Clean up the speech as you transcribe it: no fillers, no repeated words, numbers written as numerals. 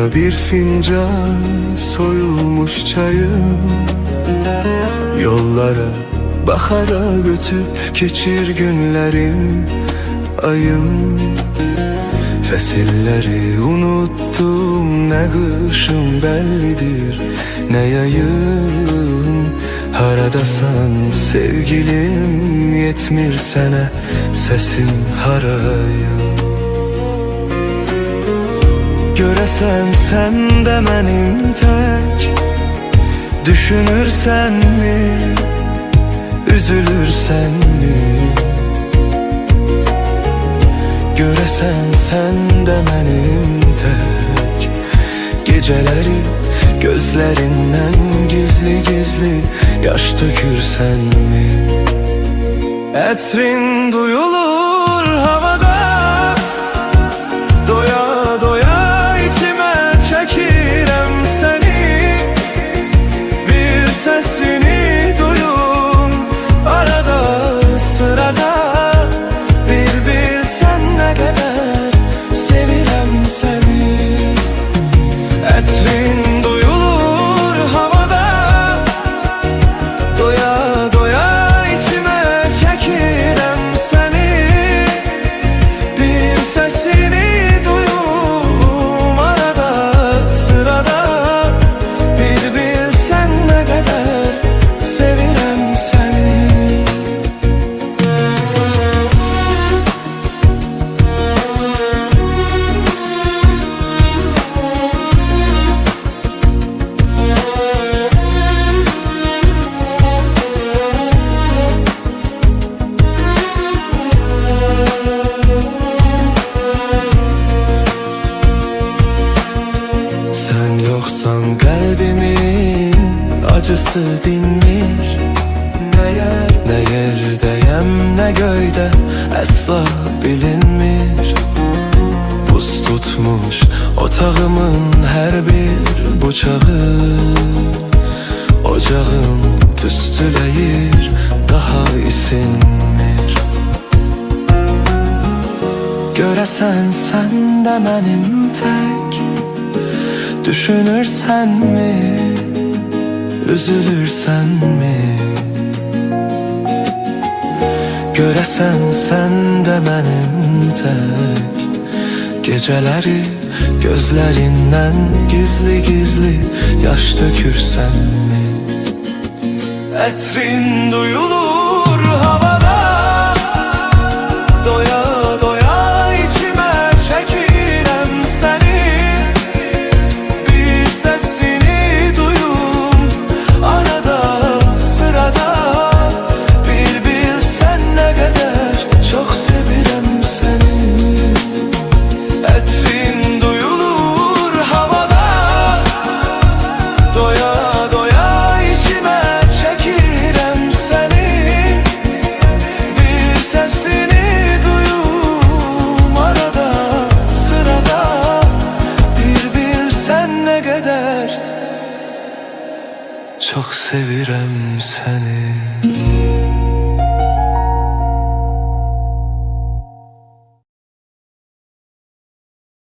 Yanımda bir fincan soyulmuş çayım, yollara bakara götüp geçir günlerim ayım. Fesilleri unuttum, ne kışım bellidir ne yayım. Haradasan sevgilim, yetmir sene sesim harayım. Göresen sen de benim tek, düşünürsen mi, üzülürsen mi? Göresen sen de benim tek, geceleri gözlerinden gizli gizli yaş dökürsen mi? Etrin duyulur havada, doya doya içime çekirem seni. Bir sesini duyum arada sırada, bir bilsen ne kadar sevirem seni. Etrin duyulur havada, doya doya içime çekirem seni. Bir sesini duyum arada sırada, bir bilsen ne kadar sevirem seni. Sen yoksan kalbimin acısı dinmir. Ne yerdeyem ne göyde asla bilinmir. Buz tutmuş otağımın her bir bucağı, ocağım tüstüleyir daha isinmir. Göresen sen de benim tek, düşünürsen mi, üzülürsen mi? Göresen sen de benim tek, geceleri gözlerinden gizli gizli yaş dökürsen mi? Etrin duyulur havada, doya doya içime çekirem seni. Bir sesini duyum arada sırada, bir bilsen ne kadar çok sevirem seni. Etrin duyulur havada, doya doya içime çekirem seni. Bir sesini duyum arada sırada, bir bilsen ne kadar çok sevirem seni.